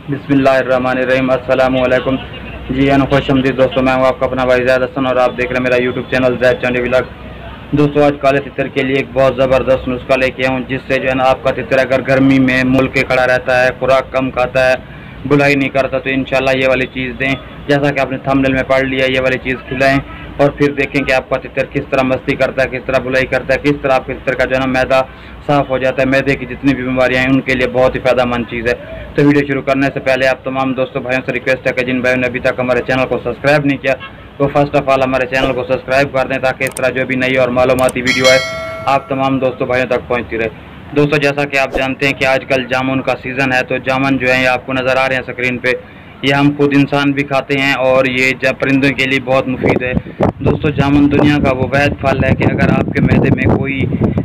बिस्मिल्लाहिर्रहमानिर्रहीम। अस्सलामु अलैकुम। जी हाँ, खुशआमदीद दोस्तों, मैं हूँ आपका अपना भाई ज़ैद हसन और आप देख रहे हैं मेरा यूट्यूब चैनल ज़ैद चंडी व्लॉग। दोस्तों, आज काले तितर के लिए एक बहुत ज़बरदस्त नुस्खा लेके आऊँ, जिससे जो है ना आपका तितर अगर गर्मी में मुल के खड़ा रहता है, खुराक कम खाता है, बुलाई नहीं करता, तो इंशाल्लाह ये वाली चीज़ दें। जैसा कि आपने थंबनेल में पढ़ लिया, ये वाली चीज़ खिलाएं और फिर देखें कि आपका तितर किस तरह मस्ती करता है, किस तरह बुलाई करता है, किस तरह आपके तितर का जो है ना मैदा साफ़ हो जाता है। मैदे की जितनी भी बीमारियाँ हैं उनके लिए बहुत ही फ़ायदेमंद चीज़ है। तो वीडियो शुरू करने से पहले आप तमाम दोस्तों भाइयों से रिक्वेस्ट है कि जिन भाइयों ने अभी तक हमारे चैनल को सब्सक्राइब नहीं किया तो फर्स्ट ऑफ ऑल हमारे चैनल को सब्सक्राइब कर दें, ताकि इस तरह जो भी नई और मालूमाती वीडियो है आप तमाम दोस्तों भाइयों तक पहुँचती रहे। दोस्तों, जैसा कि आप जानते हैं कि आजकल जामुन का सीज़न है, तो जामुन जो है ये आपको नज़र आ रहे हैं स्क्रीन पे, ये हम खुद इंसान भी खाते हैं और ये परिंदों के लिए बहुत मुफीद है। दोस्तों, जामुन दुनिया का वो वैध फल है कि अगर आपके मैदे में कोई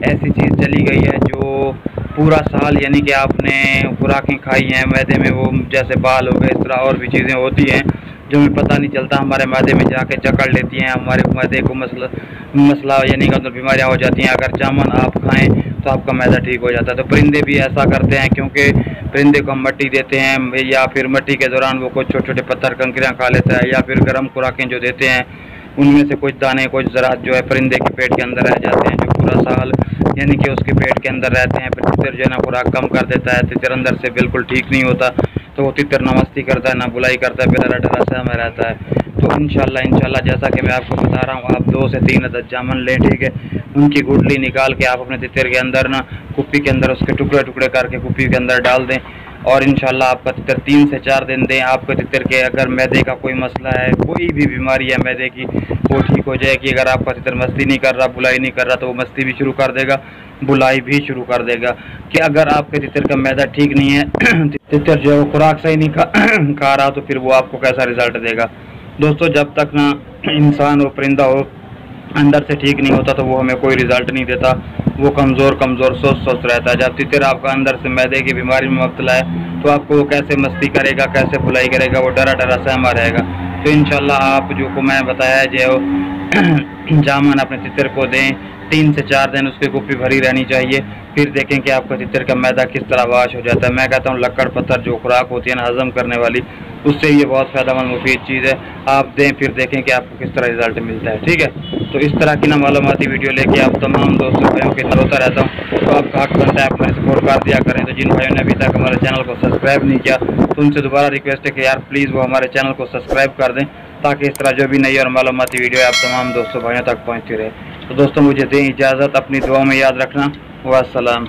ऐसी चीज़ चली गई है जो पूरा साल, यानी कि आपने खुराकें खाई हैं मैदे में, वो जैसे बाल हो गए, इस तरह और भी चीज़ें होती हैं जो हमें पता नहीं चलता, हमारे मैदे में जाके जकड़ लेती हैं, हमारे मैदे को मसला यानी कि अंदर बीमारियाँ हो जाती हैं। अगर जामुन आप खाएं तो आपका मैदा ठीक हो जाता है। तो परिंदे भी ऐसा करते हैं, क्योंकि परिंदे को हम मट्टी देते हैं या फिर मट्टी के दौरान वो कुछ छोटे छोटे पत्थर कंकरियाँ खा लेता है, या फिर गर्म खुराकें जो देते हैं उनमें से कुछ दाने कुछ ज़रात जो है परिंदे के पेट के अंदर रह जाते हैं, जो पूरा साल यानी कि उसके पेट के अंदर रहते हैं। फिर तितर जो है ना खुराक कम कर देता है, तितर अंदर से बिल्कुल ठीक नहीं होता, तो वो तितर ना मस्ती करता है ना बुलाई करता है, फिर डरा सा में रहता है। तो इंशाल्लाह जैसा कि मैं आपको बता रहा हूँ, आप 2 से 3 अदद जामुन लें, ठीक है। उनकी गुठली निकाल के आप अपने तितर के अंदर ना कुप्पी के अंदर उसके टुकड़े टुकड़े करके कुप्पी के अंदर डाल दें और इंशाल्लाह आपका तितर 3 से 4 दिन दें। आपके तितर के अगर मैदे का कोई मसला है, कोई भी बीमारी है मैदे की, वो ठीक हो जाएगी। अगर आपका तितर मस्ती नहीं कर रहा, बुलाई नहीं कर रहा, तो वो मस्ती भी शुरू कर देगा, बुलाई भी शुरू कर देगा। कि अगर आपके तितर का मैदा ठीक नहीं है तितर जो है वो खुराक सही नहीं खा रहा, तो फिर वो आपको कैसा रिजल्ट देगा। दोस्तों, जब तक ना इंसान हो परिंदा हो अंदर से ठीक नहीं होता तो वो हमें कोई रिजल्ट नहीं देता, वो कमज़ोर सुस्त रहता है। जब तितर आपका अंदर से मैदे की बीमारी में मुब्तला है तो आपको वो कैसे मस्ती करेगा, कैसे बुलाई करेगा, वो डरा सहमा रहेगा। तो इंशाल्लाह आप जो को मैं बताया जो जामुन अपने तितर को दें, 3 से 4 दिन उसकी कुप्पी भरी रहनी चाहिए, फिर देखें कि आपका तितर का मैदा किस तरह वाश हो जाता है। मैं कहता हूँ लक्कड़ पत्थर जो खुराक होती है ना हजम करने वाली, उससे ये बहुत फ़ायदेमंद मुफीद चीज़ है, आप दें, फिर देखें कि आपको किस तरह रिजल्ट मिलता है, ठीक है। तो इस तरह की ना मालूमाती वीडियो लेके आप तमाम दोस्तों भाइयों के होता रहता हूँ, तो आपका हक बनता है आप मेरे सपोर्ट कर दिया करें। तो जिन भाइयों ने अभी तक हमारे चैनल को सब्सक्राइब नहीं किया तो उनसे दोबारा रिक्वेस्ट है कि यार प्लीज़ वो हमारे चैनल को सब्सक्राइब कर दें, ताकि इस तरह जो भी नई और मालूमाती वीडियो है आप तमाम दोस्तों भाइयों तक पहुँचती रहे। तो दोस्तों, मुझे दें इजाज़त, अपनी दुआ में याद रखना। वस्सलाम।